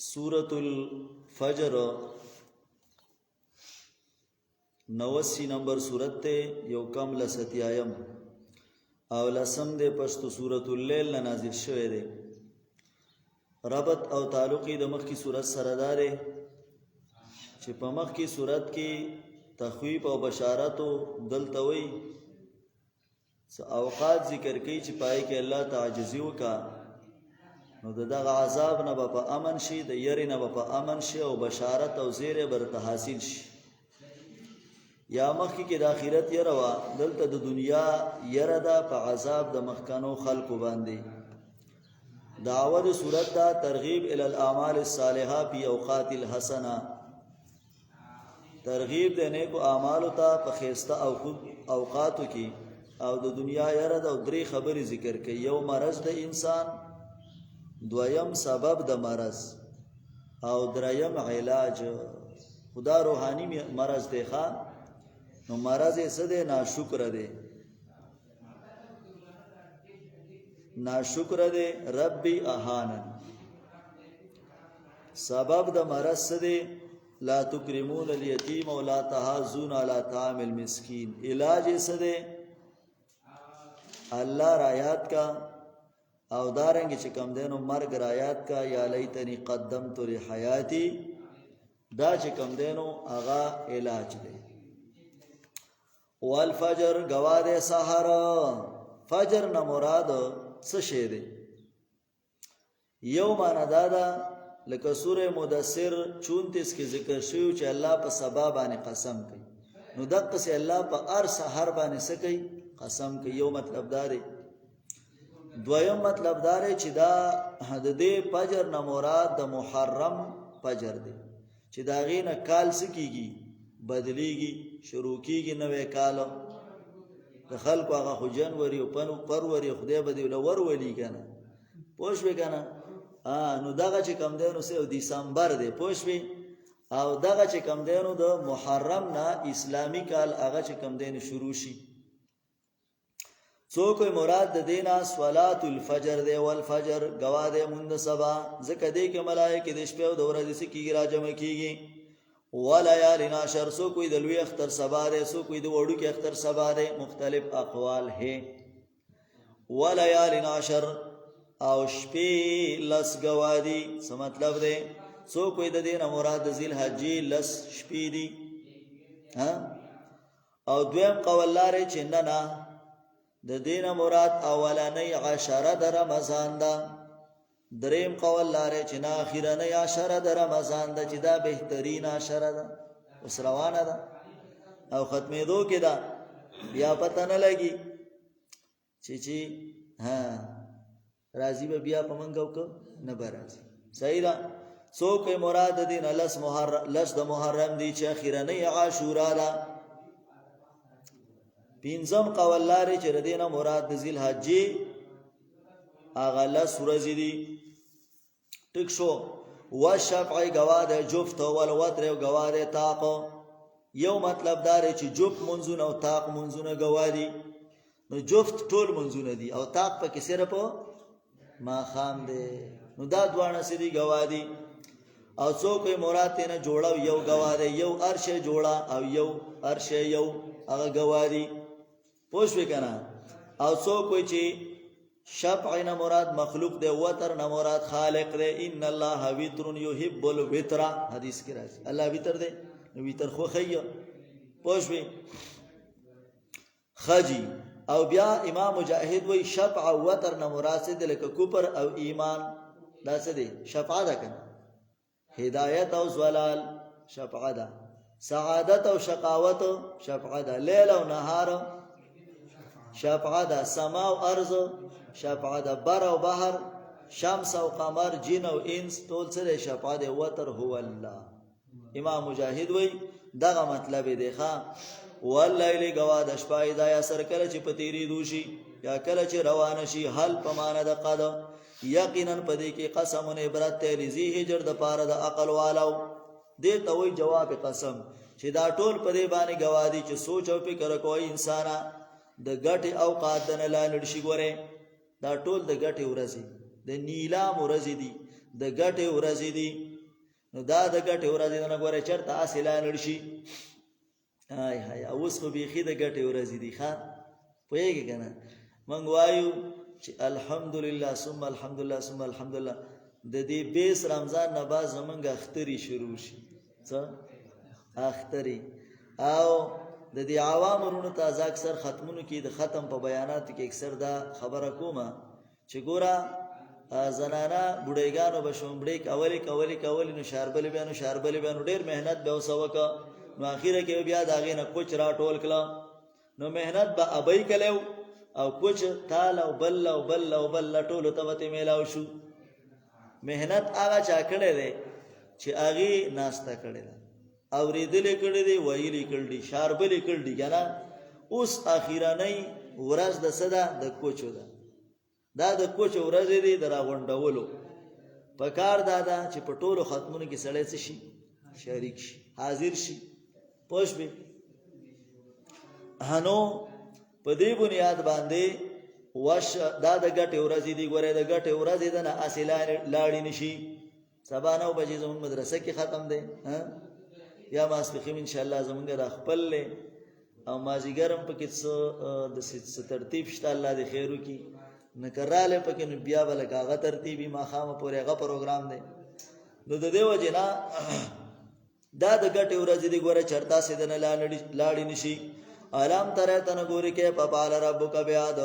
سورة الفجر 89 نمبر سورت تے یو کم لستیایم او لسم دے پشتو سورة اللیل نازل شوئے دے. ربط او تعلقی د مخ کی سورت سردارے چې په مخ کی سورت کی تخویب او بشارتو دلتوی اوقات ذکر کی چې پای کې الله تعجزی وکا نو دغه عذاب نه په امن شي د یری نه په امن شي او بشارت او زیر برته حاصل شي. یا مخ کی د اخرت یروا دلته د دنیا یره دا په عذاب د مخکانو خلق باندې. دعوت صورت دا ترغیب الی الاعمال الصالحه فی اوقات الحسنه، ترغیب د نیکو اعمالو ته په خیسته اوقاتو کې او د دنیا یره د درې خبرې ذکر کوي. یو مرض د انسان، دویم سبب د مرض او دریم علاج. خدا روحانی مرض دی خان نو مرض یې څه دی؟ ناشکر دی. ناشکر دی ربی اهانن. سبب د مرض څه دی؟ لا تکرمون الیتیم و لا تحاضون علی طعام المسکین. علاج یې څه دی؟ اللہ رایات کا او دارنگی چې کم دینو مرگ رایات کا یا لیتنی قدمت لحیاتی دا چې کم دینو اغا علاج دے. والفجر گواد سحر، فجر نا مراد سشے دے. یو مانا دادا لکه سورہ مدثر 34 کی ذکر شیو چې اللہ پا سبا بانی قسم کئی نو دق سے اللہ پا ار سحر بانی سکی قسم کئی. یو مطلب دارے. دویم مطلب دارے چې دا د دې فجر نه مراد د محرم فجر دی چې دا غینه کال سکیږي بدلیږي شروع کیږي نوې کال. د خلکو هغه خو جنوري او فروری خدای به دی ولور ولی کنه پوښوي کنه نو دغه چې کم دی نو سه دسمبر دی پوښوي او دغه چې کم دی نو د محرم نه اسلامی کال هغه چې کم دی شروع شي. سو کوئی مراد د دینا صلات الفجر دے. والفجر گوا دے مند سبا ذکر دے کے ملائکه د شپه او د ورځې سکیږي راجمع کیږي. وليال عشر سو کوئی د لوی اختر سبا دے، سو کوئی د وړو کې اختر سبا دے. مختلف اقوال ہے. وليال عشر او شپې لس گوا دی څه مطلب دے؟ سو کوئی د دینا مراد ذل حجې لس شپې دی. او دویم قول لاره چې نه د دین مراد اولنی عشره د رمضان ده. دریم قول لاره چې نه اخیرنی عشره د رمضان ده چې دا بهترین عشره ده اوس روانه ده او ختمېدو کې ده بیا پته نه لګي چې راځي به بیا په منګو که نه به راځي. صحیح ده. څوک مراد د دین لس د محرم دی چې اخیرنی عاشورا ده. پینزم قول لاره چې ردینا مراد د ذل حجې هغه لس ورځې دي. ټیک شو. والشفع گوا ده جفت والوتر گوا ده طاق. یو مطلب داره چې جفت منځونه او طاق منځونه گوا دي. نو جفت ټول منځونه دي او طاق پکې صرف ماښام دی. نو دا دوانه سړي گوا دي. او څوک مراد ته نه جوړاو یو گوا ده، یو ارشه جوړا او یو ارشه یو هغه گوا دي. پوښوي کنه. او څوک کوئی چې شفع نه مراد مخلوق دی، وتر نه مراد خالق دی. ان الله وتر يحب الوتر حدیث کې راځي. الله وتر دی نو وتر خو خیه پوښوي خجی. او بیا امام مجاهد وی شفع او وتر نه مراد دی لکه کفر او ایمان. دا څه دی؟ شفع ده کنه. هدایت او ضلال شفع ده. سعادت او شقاوت شفع ده. لیل او نهار شفع ده. سما او ارض شفع ده. بر او بحر شمس او قمر جن او انس ټول سره شفع ده. وتر هو الله. امام مجاهد وی دغه مطلب دی ښا. واللیل گوا د شپه دا یا سر کله چې پتیری دوشي یا کله چې روان شي. حل په معنا د قد. یقینا پدې کې قسم نه عبرت ته لذي هجر د پاره د عقل والو دې ته وی جواب قسم چې دا ټول پدې باندې گوادي چې سوچ او فکر کوي انسان د ګټ اوقات نه لاندې شي. ګوره دا ټول د ګټ ورځي د نیلام ورځي دي د ګټ ورځي دي نو دا د ګټې ورځې نه ګوره چېرته هسې لاړ شي هاي هاي اوس خو بیخي د ګټې ورځې دي ښه پوهېږې که نه موږ وایو چې الحمدلله ثم الحمدلله ثم الحمدلله د دې 20 رمضان نه بعد زمونږ اخترې شروع شي څه اخترې او د دې عوامو وروڼو ته زه اکثر ختمونو کې د ختم په بیاناتو کې اکثر دا خبره کومه چې ګوره زنانه بوډۍ به شومبړې کولې نو شاربلې بیا نو ډېر محنت به اوسه وکړه نو اخره کې بیا د هغې نه کوچ راټول کړه نو محنت به ابۍ کلی او کوچ تال او بل ټولو ته به ترې میلاو شو محنت هغه چا کړی دی چې هغې ناسته کړې ده اورېدلې کړې دی ویلې کړل دي شاربلې کړل دي که نه اوس اخرنۍ ورځ د څه ده د کوچو ده دا د کوچ ورځې دی د راغونډولو په کار دا ده چې په ټولو ختمونو کې سړی څه شي شریک شي حاضر شي پوه شوې نو په دې بنیاد باندې دا د ګټې ورځې دی ګورې د ګټې ورځې ده نه هسې لاړې نه شي سبا 9 بجې زموږ مدرسه کې ختم دی یا ماسپښین انشاءالله زمونږ دا خپل دی او مازدیګر هم پکې څه ترتیب شته الله دې خیر وکړي نه که رالی پکې نو بیا به لکه هغه ترتیبي ماښامه پورې هغه پروګرام دی نو د دې وجې نه دا د ګټې ورځې دی ګوره چېرته هسې د نه لاړې نه شي الم ترې ته نه ګورې کې ففعل ربک بعاد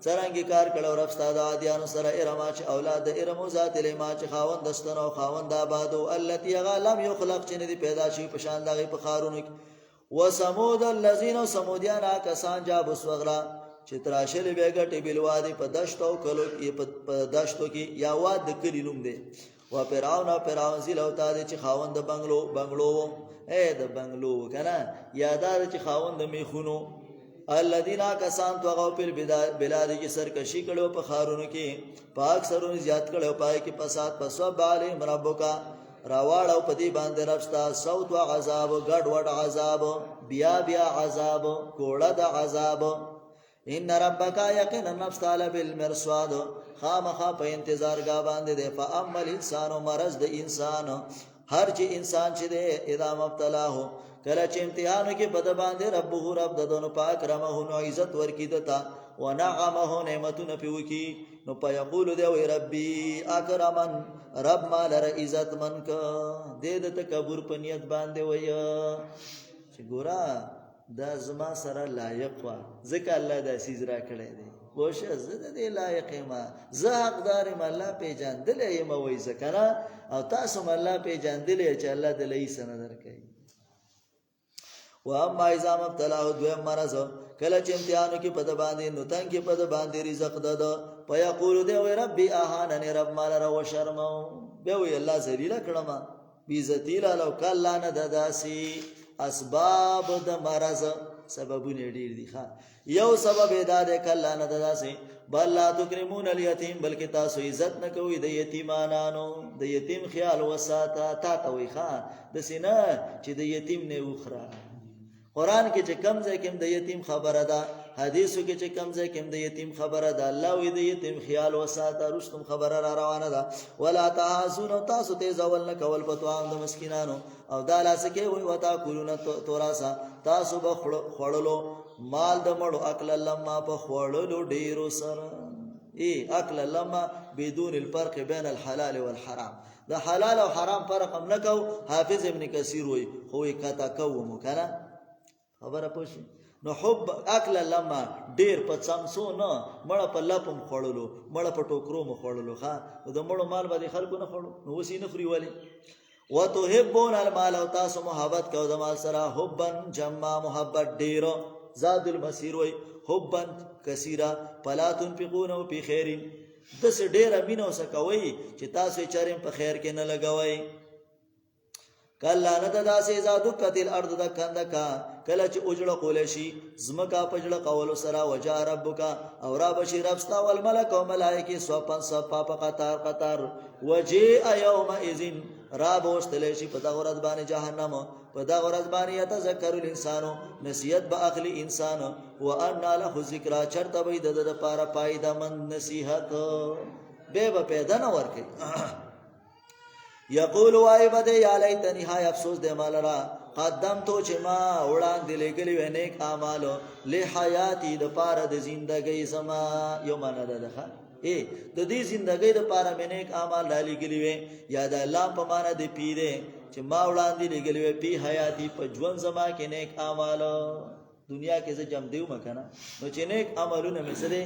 څرنګې کار کړی رب ستا د عادیانو سره ارما چې اولاد د ارمو ذات العما چې خاوند د ستنو او خاوند د آبادو التي هغه لم یخلق چې نه دي پیدا شوي په شان د هغې په ښارونو کې وثمود الذین او ثمودیان هغه کسان جابوا الصغرا چې تراشلې بیا ګټې بالوادي په دشتو او کلو په دشتو کې یا واد د کلي نوم دی و فرعون ذی الاوتاد چې خاوند د بنګلو د بنګلو که نه یا دا چې خاوند د میخونو الذین کسان طغوا فی البلاد چې سرکشي کړو په ښارونو کې په اکثرونو زیات کړو پای کې فساد فصب علیهم ربک راواړو په دې باندې رب ستا صوت و عذاب ګډ وډ عذاب بیا عذاب کوړه د عذاب ان ربک یقینا نفس تعالی بالمرصاد خامخا په انتظارګاه باندې دی فاما الانسان مرض د انسان هر چې انسان چې دی اذا مبتلاه کله چې امتحانو کې په د باندې ربه رب د دونو پاک رمه نو عزت ورکړي دته ونعمه نعمتونه پې وکړي نو په یقول دی وی ربي اکرمن رب ما لره عزت من که دې د تکبر په نیت باندې وایه چې ګوره دا زما سره لایق وه ځکه الله دا سیز را کړی دی پوشه زه د دې لایق یم زه حقدار یم الله پېژندلی یم وایي زه که نه او تاسو هم الله پېژندلی چې الله د لهي څه نه درکوي و اما اذا مبتلاه دویم مرض کله چې امتحانو کې په د باندې نو تنګ کې په د باندې رزق ده په یقول دی وی ربي اهانني رب ما لره وشرمو بیا وی الله ذلیله کړم بېعزتي لالو کله نه ده داسې اسباب د مرض سببونه ډېر دي یو سبب یې دا دی کله نه ده داسې بل لا تکرمون الیتیم بلکې تاسو عزت نه کوئ د یتیمانانو د یتیم خیال وساته تا ته وایي داسې نه چې د یتیم نه وخوره قرآن کې چې کم ځای کې د یتیم خبره ده حدیثو کې چې کم ځای کې د یتیم خبره ده الله وی د یتیم خیال وساته رستم خبره را روانه ده ولا تحاسون او تاسو تیزول نه کول په طعام د مسکینانو او دا لاسه کې وی وتاکلون توراسا تاسو به خوړلو مال د مړو اکل لما په خوړلو ډیرو سره اکل لما بدون الفرق بین الحلال والحرام د حلال او حرام فرق هم نه کو حافظ ابن کثیر وی خو یې کاته کوم کنه خبره پوښي نو حب اکل لما ډیر په څمڅو نه مړه په لپم خوړلو مړه په ټوکرو مو خوړلو د مړو مال باندې خلکو نه خوړو نو اوس یې نه خوري ولې وتحبون المال او تاسو محبت کو د مال سره حبا جما محبت ډیر زاد المسیر وی حبا کثیرا فلا تنفقون فی خیر دس ډیره مینه اوسه کوئ چې تاسو یې چرم په خیر کې نه لګوئ کله نه ده داسې اذا دکت الارض دکندکا کله چې اجړه قولی شي ځمکه په جړه قولو سره وجاء ربک او را بشي رب ستا والملک او ملایکې صفا صفا په قطار وجیء یومئذ را بوستلی شي په دغه ورځ باندې جهنم په دغه ورځ باندې یتذکر الانسان نصیحت به اخلي انسان وانى له الذکرا چرته به د دپاره فایده مند نصیحت به پیدا نه ورکوي یقول وای بده یا لیتنی های افسوس دے مال را قدم تو چې ما وړاندې لګلی وې نیک اعمالو لحیاتی د پاره د زندګۍ زما یو معنا ده د دې زندګۍ د پاره مې نیک اعمال را لګلی وې یا د الله په معنا د پیره چې ما وړاندې لګلی وې پی حیاتی په ژوند زما کې نیک اعمالو دنیا کې زه جم دیو مکنه نو چې نیک عملونه مې سره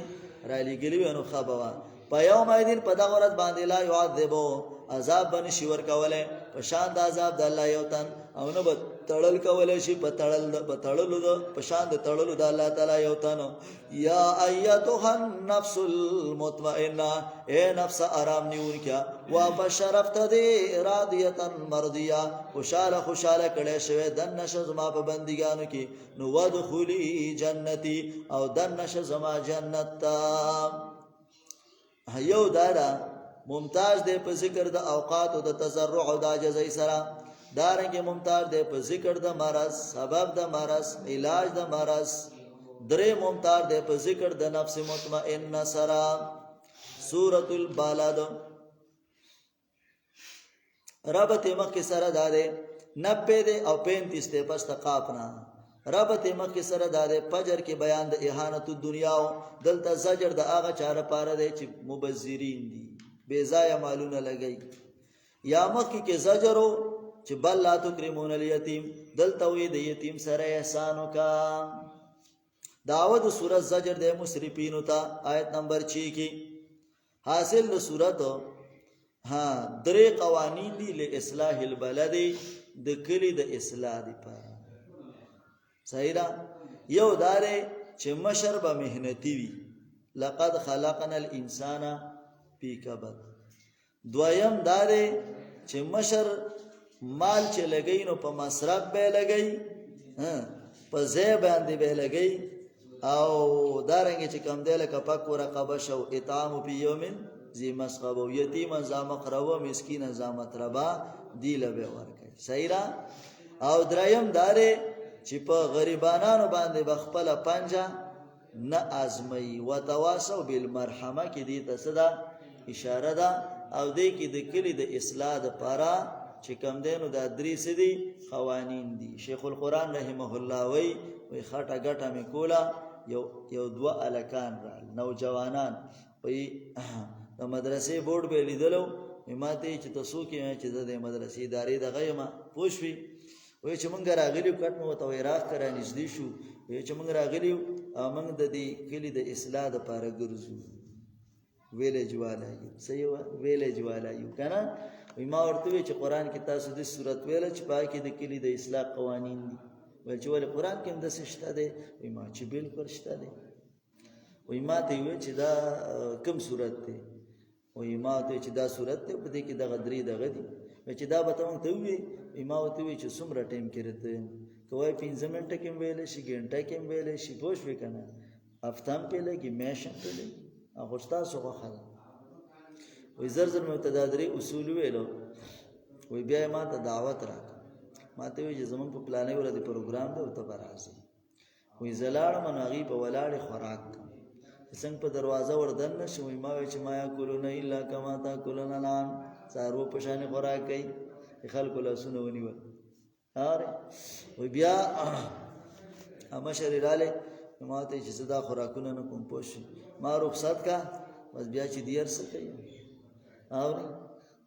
را لګلی وې نو خبره په یوم الدین په دغه ورځ باندې لا یعذبو عذاب بن شي ور کوله په شان د عذاب د الله یو تن او نه به تړل کوله شي په تړلو د په شان د تړلو د الله تعالی یو تن یا ایتها النفس المطمئنه اے نفس آرام نیونکیا وا بشرفت دی راضیه مرضیه خوشاله کړه شوی د نشه زما په بندګانو کې نو ودخلی جنتی او د نشه زما جنت یو دارا ممتاز دے په ذکر د اوقات او د تضرع او د عجزۍ سره دارنګه ممتاز دے په ذکر د مرض سبب د مرض علاج د مرض درې ممتاز دے په ذکر د نفس مطمئن سره سورۃ البلد ربط مخ سره داده 90 دے او 35 دے پس تقاپنا ربط مخ سره داده فجر کې بیان د اهانت الدنیا دلته زجر د هغه چاره پاره دی چې مبذرین دي بے ضایع مالونه لګي یا مخ کې زجرو چې بل لا تکرمون الیتیم دلته وی د یتیم سره احسان وکا دعوت سورۃ زجر د مسرفین ته آیت نمبر 6 کې حاصل د سورۃ درې قوانین دي له اصلاح البلد د کلی د اصلاح لپاره صحیح ده یو داره چې مشر به مهنتی وي لقد خلقنا الانسان فی کبد دویم داره چې مشر مال چې لګی نو په مصرف به لګی په ځای باندې به لګی او دارنګ چې کم دی لکه پک ورقبه شو اطعام فی یوم ذی مسغبه یتیما ذا مقربه مسکینا ذا متربه دی له ورکړي صحیح را او دریم داره چې په غریبانو باندې بخپل پنجه نه ازمي وتواصو بالمرحمه کې دي ته صدا اشاره ده او دې کې د کلی د اصلاح لپاره چې کم دینو د درې سدي قوانین دي شیخ القرآن رحمه الله وی خټه ګټه می کولا یو دوا الکان را نوجوانان وی د مدرسې بورډ به لیدلو ماته چې تاسو کې چې د مدرسې ادارې د غیمه پوښوي وی چې مونږ راغلیو کټ مو ته راخ کرا نږدې شو وی چې مونږ راغلیو مونږ د دې کلی د اصلاح لپاره ګرځو ویلې جوالایو صحیح ویلې جوالایو کنه وی ما ورته وی چې قران کې تاسو د سورۃ ویل چې پاکي د کلی د اصلاح قوانین دي ول چې ول قران کې هم د سشته دي وی ما چې بالکل شته دي وی ما ته وی چې دا کوم سورۃ دی وی ما ته چې دا سورۃ ته په دې کې د غدری دغه دي چې دا به ته وی ما ته وی چې څومره ټیم کې رته کوی 15 منټه کې ویل شي ګنټه کې ویل شي پوښ وکنه افتام په لګي میشن په لګي هغه تاسو غوښه وی زرزر متدادری اصول ویلو وی بیا ما ته دعوت راک ما ته وی زمون په پلانې ور دي پروګرام دی او ته برازي وی زلاړ مناغي په ولاړ خوراک څنګه په دروازه وردن شوې ما وی چې ما یاکلون الا کما تاکلون الان سارو په شان خوراک کوي خلکو له سونه ونیول اره وی بیا اما شریراله ما ته چې صدا خوراکونه نه کوم پوښ ما رخصت کا بس بیا چې دیر څه کوي او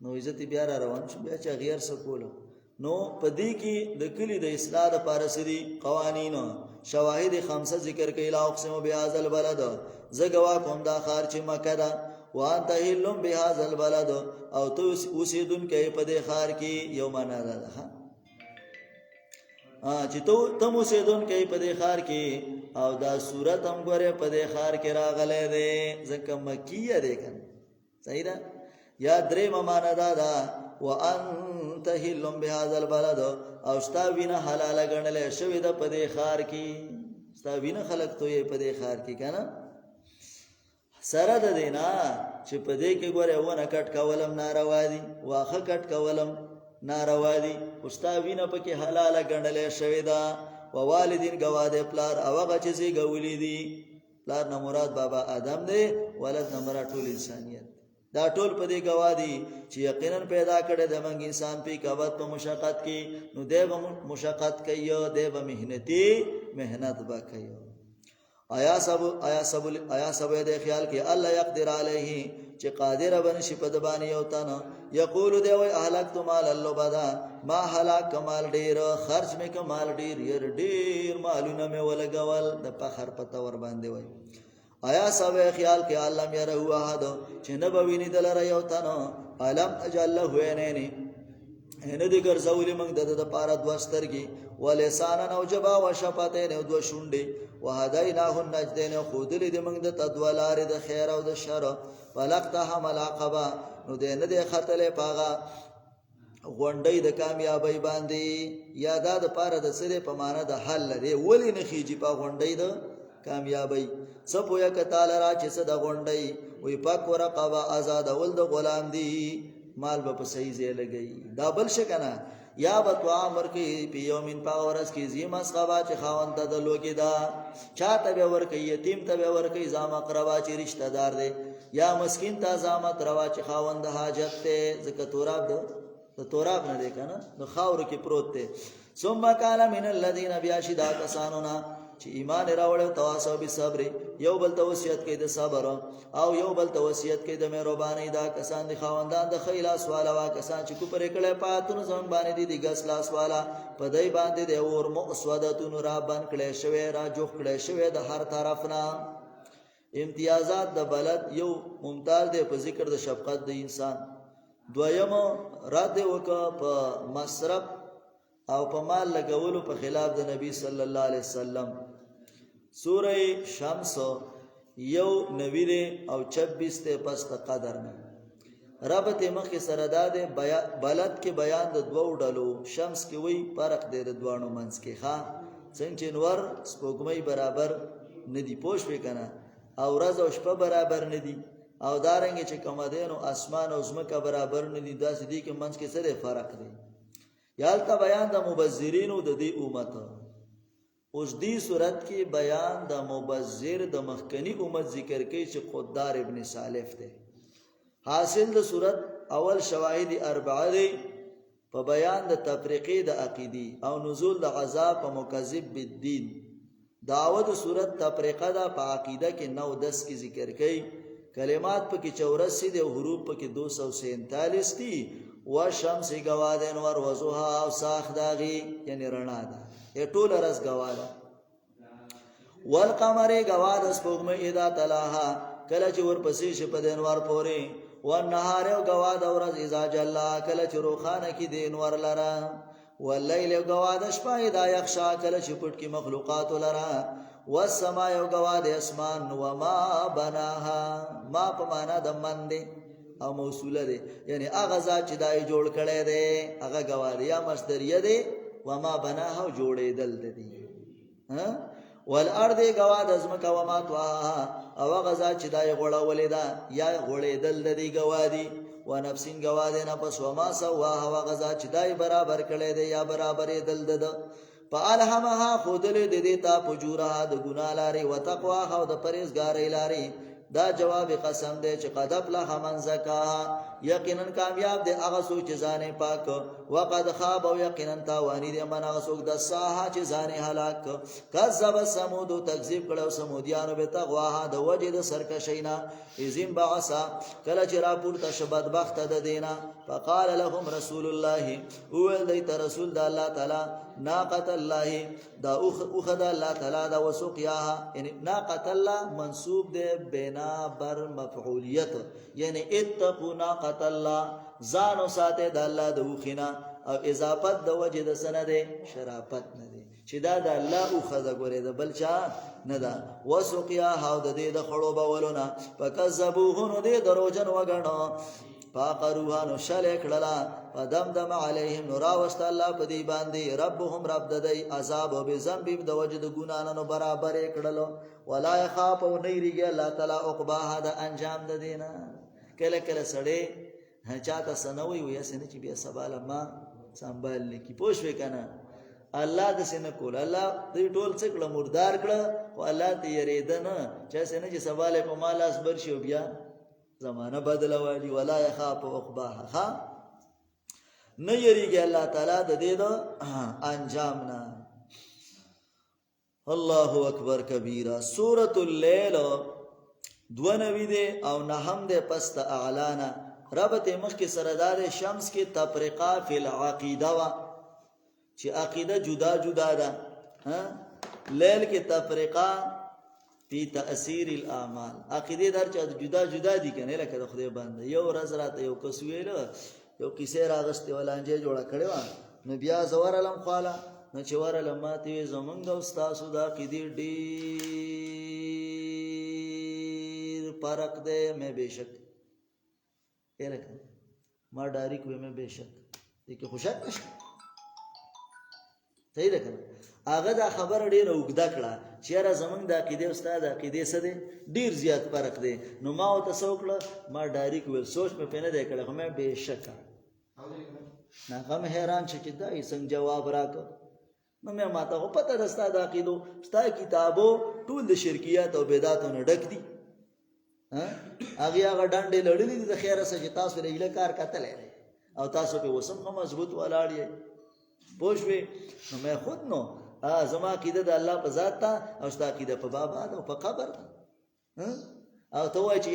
نو عزت بیا را روان شو بیا چې غیر څه کولو نو پدې کې د کلی د اصلاح لپاره سړي قوانینو شواهد خمسه ذکر کړي لا اقسم بهذا البلد زګوا کوم دا خار چې مکه ده وانت هلم بهذا البلد او تو اوسیدون کې په دې خار کې یو معنا ده چې تو تم اوسیدون کې په دې خار کې او دا صورت هم غره په دې خار کې راغله ده ځکه مکیه ده کنه صحیح ده یا درې معنا ده وانت هلم بهذا البلد او استاوینه حلاله غنل شوی ده په دې خار کې استاوینه خلق ته په دې خار کې کنه سره ده دینا چې په دې کې ګوره ونه کټ کولم ناروا دي واخه کټ کولم ناروا دي استاوینه پکې حلاله غنل شوی ده ووالدین گواده پلار او هغه چې زی غولې دي پلار نه مراد بابا آدم دی ولد نه مراد ټول انسانیت دا ټول په دې گواه دي چې یقینا پیدا کړی د موږ انسان په کبد په مشقت کې، نو دی به مشقت کوي، دی به محنت به کوي. آیا سب دې خیال کې الله يقدر علیه چې قادر بنشي په د باندې یو تن. یقول دی وای اهلکت مال اللبدا، ما هلاک مال ډیر، خرج مې کمال ډیر مالونه مې ولګول د فخر په تور باندې وای. آیا سب خیال کې الله مې رهو احد چې نه به ویني دلره یو تن. علم اجل له عینین، نه دي ګرځولې موږ د پاره دوه سترګې، ولسانا او جبا او شفتین او دوه شونډې، وهدیناه النجدین، خودلې دې موږ د تدولارې د خیر او د شر. فلقتهم العقبه، نو دې نه دې خطلې پاغه غونډې د کامیابی باندې. یا دا د پاره د سره په معنا د حل لري، ولې نه خيږي په غونډې د کامیابی. سپویا کتاله را چې د غونډې وي پاک ورقبه آزاد ول د غلام دی، مال به په صحیح ځای لګي. دا بل څه کنه. یا بتو امر کې په یومین په ورځ کې زیما سخوا چې خاوند د لوګي دا چاته به ور کوي، یتیم ته به ور کوي، زما قربا چې رشتہ دار دی، یا مسکین ته زما تروا چې خاوند حاجت ته زکه توراب نه دی کنه، نو خاور کې پروت دی. ثم قال من الذين بياشدا کسانونا چې ایمان راوړل تواصو به صبر، یو بل توصیت کوي د صبر او یو بل توصیت کوي د مهرباني. دا کسان د خاوندان د خیلاس والا وا کسان چې کو پرې کړه پاتون ځون باندې دي ګس لاس والا په دای باندې د اور مؤسودتون را بند کړي شوی، را جوخ کړي شوی د هر طرفنا. امتیازات د بلد یو ممتاز دی په ذکر د شفقت د انسان. دویم رد وکړه په مصرف او په مال لګولو په خلاف د نبی صلی الله علیه وسلم. سوره شمس یو 90 او 26 ته پس د قدر نه ربط مخ سره داده بلد کې بیان د دوو ډلو. شمس کې وی فرق دی د دوانو منځ کې، ښا څنګه نور سپوږمۍ برابر ندی پوش وکنه، او ورځ او شپه برابر ندی، او دارنګ چې کوم دینو اسمان او زمکه برابر ندی. دا سدي کې منځ کې سره فرق دی. یالته بیان د مبذرینو د دې امت. اوس دې صورت کې بیان د مبذر د مخکنی امت ذکر کوي چې قدار ابن سالف دی. حاصل د صورت اول شواهد اربعه دی په بیان د تفریقې د عقیدی او نزول د عذاب په مکذب بالدین. دعوت صورت تفریقه دا په عقیده کې 9-10 کې ذکر کوي. کلمات په کې 84 دي او حروف په کې 247 دي. و شمس گوادن ور وزوها او ساخ داغي یعنی رڼا ده، ټول رس گواده. والقمر گواد سپوږمۍ اذا تلاها کله چې ور پسې شي په دینوار پورې. والنهار گواد ورځ اذا جلا کله چې روخانه کې دینوار لرا. والليل گواد شپه اذا يخشى کله چې پټ کې مخلوقات لرا. والسماء گواد اسمان وما بناها، ما په معنا د من دی او موصوله دی، یعنی هغه ذات چې دای جوړ کړي دی هغه گواد یا مصدریه دی. وما بناها جوړېدل دی. ها والارض گواد ازمکه وما طواها، او هغه ذات چې دای غړولې ده یا غړېدل دی گوادی. ونفسین گواد نفس وما سواها، هغه ذات چې دای برابر کړي دی یا برابرې دل ده. فالهمها خودلې د دې تا فجورها د ګنا لاري، وتقواها او د پرهیزګارۍ لاري. دا جواب قسم دی چې قد افلح من زکاها، یقینا کامیاب دی هغه څوک چې ځان پاک، وقد خاب او یقینا تاوانی دی من هغه څوک د ساحه چې ځان هلاک. کذب ثمود، تکذیب کړو سمودیانو به تقواها د وجه د سرکشینا. اذن بعثا کله چې راپورته شه بدبخت د دینا. فقال لهم رسول الله، اول دیت رسول د الله تعالی، ناقۃ الله دا اخذ الله تعالی دا وسقیاها، یعنی ناقۃ الله منصوب دی بنا بر مفعولیت، یعنی اتقوا ناقۃ الله، ځانو ساته د الله د وخینا. او اضافت د وجه د سند شرافت نه دی چې دا د الله اخذ غره د بل چا نه ده. وسقیاها د دې د خړو بولونه، فکذبوه نو دې دروژن وګڼو. فاقروها نو شل کړلا. فدمدم علیهم نو راوست الله په دې باندې ربهم رب ددی عذاب او بذنب د وجد ګنانو نو برابر کړلو. ولا يخاف او نيریږي الله تعالی عقباها د انجام د دینا. کله کله سړی چاته سنوي وي اسنه چې بیا سبا ما سنبال لکی پوښ وکنه الله د سینه کول. الله دې ټول څه کړه مردار کړه او الله ته یریدنه چې سینه چې سبا له په مال اسبر شي بیا زمانه بدله والی ولا یخاف عقباها ها نه یریږي الله تعالی د دې د انجام نه. الله اکبر کبیره. سورۃ اللیل 92 دی او نهم دی پس د اعلانا ربط مخکې سره دار شمس کې تفریقه فی العقیده وا چې عقیده جدا جدا ده. لیل کې تفریقه فی تأثیر الاعمال. عقیده در چې جدا جدا دي کنه لکه د خدای باندې یو ورځ راته یو کس ویل یو کیسه راغستې ولانجه جوړه کړې و نو بیا زوار علم خاله نو چې ور علم ماته زمونږ او تاسو د عقیده ډیر فرق ده. مې بهشک الکه ما ډاری کوې مې بهشک دې کې خوشاله نشته صحیح ده کنه. هغه دا خبر ډیر وګدا کړه چې را زمونږ د عقیده استاد عقیده سره ډیر زیات فرق دی. نو ما او تاسو کړه ما ډاری کوې سوچ مې پنه ده کړه مې بهشک نه هم حیران چې دا یې څنګه جواب راکړ. نو مې ماته خو پته ده ستا د عقیدو ستا کتابو ټول د شرکیات او بدعاتو نه ډک دي. هغه ډانډې لړلې دي د خیره سره چې تاسو لري کار کتلې او تاسو په وسم هم مضبوط ولاړ یې پوه شوې. نو مې خود نو زما عقیده د الله په ذات ته او ستا عقیده په بابا او په قبر او ته وایي چې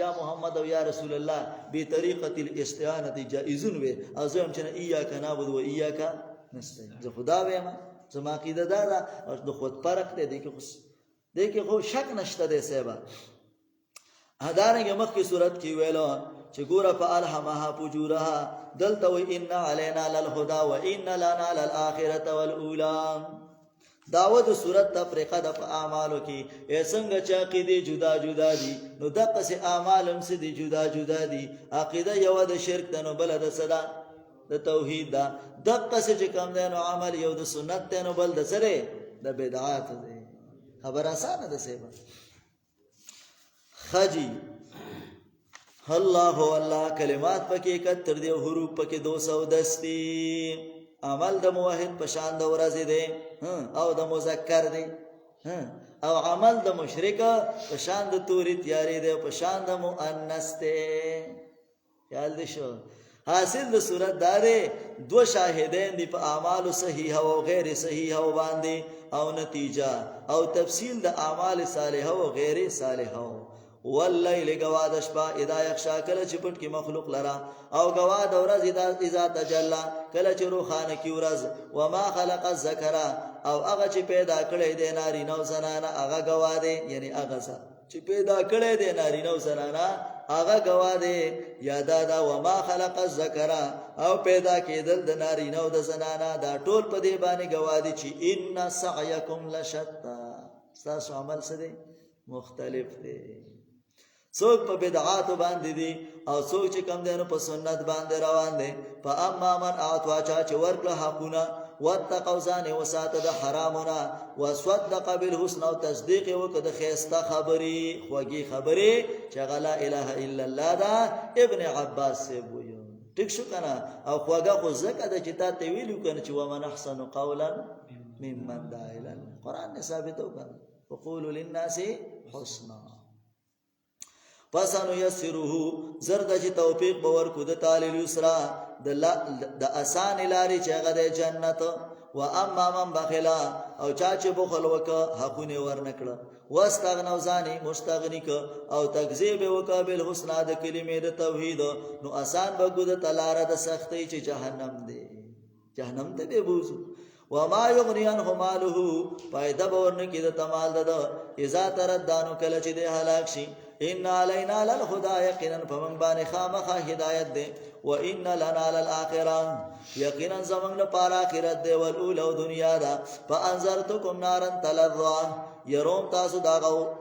یا محمد او یا رسول الله به طریقه الاستعانه جائزون وي او زه هم چې ایاک نعبد و ایاک نستعین زه خدا وایم زما عقیده دا ده او د خود فرق دی کې خو شک نشته دی صاحب. هدارنګه مخکې صورت کې ویلو چې ګوره فالهمها فجورها دلته وی ان علینا للهدى و ان لنا للاخره والاولى. داود صورت تفریقه د اعمالو کې څنګه چې عقیده جدا جدا دي نو دغه سي اعمال هم سي جدا جدا دي. عقیده یو د شرک ده نو بل د صدا د توحید ده. دغه سي چې کوم ده نو عمل یو د سنت ده نو بل د سره د بدعات ده. خبر آسان ده سیبا خجی الله والله کلمات پکې 71 دی حروف پکې 210 دي. عمل د موحد په شان د ورځې دی او د مذکر دی او عمل د مشرک په شان د توري تیارې دی په شان د مؤنث دی. خیال دې شو. حاصل د صورت دارې دو شاهدین دی په اعمال صحیحه او غیر صحیحه باندې او نتیجه او تفصیل د اعمال صالحه او غیر صالحه. واللیل گواد شپا اذا یخشا کله چې پټ کې مخلوق لرا او گواد ورځ اذا تجلا کله چې روخانه کې ورځ وما خلق الذکر او هغه چې پیدا کړی دی نارینه او زنانه هغه گواده یعنی هغه چې پیدا کړی دی نارینه او زنانه هغه گواده یادا دا وما خلق الذکر او پیدا کېدل د نارینه او د زنانه دا ټول په دې باندې گواده چې ان سعیکم لشتا تاسو عمل سره مختلف دی. څوک په بدعات باندې دي او څوک چې کم دینو په سنت باندې روان دي. فاما من اعطى چا چې ورکړه حقونه واتقوا ځان وساته د حرامونه وصدق بالحسنى او تصدیق وکړه د خیسته خبرې خوږی خبرې چې لا اله الا الله دا ابن عباس سے وایو ټیک شو کنه. او خوږه خو زکه د چې تا ته ویلو کنه چې ومن احسن قولا ممن دعا الى الله. قران نه ثابت وکړه وقولوا للناس حسنا. پسانو یسره زرد چې توفیق باور کو د تعالی یسرا د آسان لاري چې هغه د جنت. و اما من بخلا او چا چې بخل وکړه حقونه ورنکړه واستغنوا ځاني مستغنی ک او تکذیب وکړه بالحسنا د کلمې د توحید نو آسان بګو د تلاره د سختۍ چې جهنم دی جهنم ته به بوزو. وما یغنی عنه ماله فائدہ باور نه کید تمال ده اذا تردانو کله چې د هلاک شي. ان علینا للهدى یقینا فمن باندې خامخ هدایت ده و ان لنا للاخره یقینا زمون لپاره اخرت ده ول او دنیا ده. فانذرتکم نارا تلظى يروم تاسو دا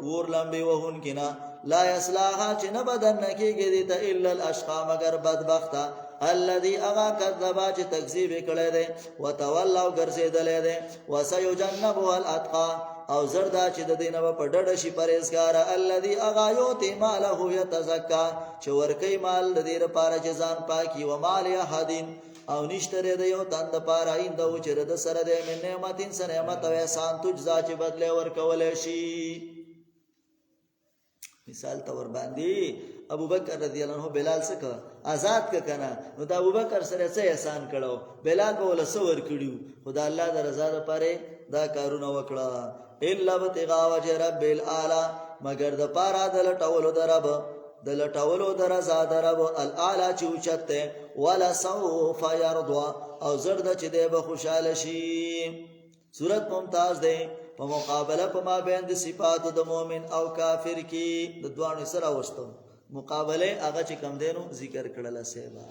ور لمبي وهون کنا لا يصلاها چې نه بدن کېږي ته الا الاشقى مگر بدبخته الذي اغا كذبا چې تکذیب کړي دي وتولوا ګرځیدلې دي وسيجنبها الاتقى او زردا چې د دینه په ډډه شي پرهیزګار الذي اغا یوتی ماله یتزکا چې ورکی مال د دې لپاره چې ځان پاکي و مال احدین او نشتره د یو تند لپاره اند او چې د سره د نعمتین سره نعمت او احسان تجزا چې بدله ورکول شي. مثال تور باندې ابو بکر رضی الله عنه بلال څخه آزاد ک کنه نو دا ابو بکر سره څه احسان کړو بلال به ول سور کړیو خدا الله د رضا لپاره دا کارونه وکړه الا بتغا وجه رب الاعلى مگر د پاره د لټولو درب د لټولو درزا درب الاعلى چوچته ولا سوف يرضى او زرد چې دی به خوشاله شي صورت ممتاز ده په مقابله په ما بین د صفات د مؤمن او کافر کې د دوانو سره وستو مقابله هغه چې کم دینو ذکر کړل سیبا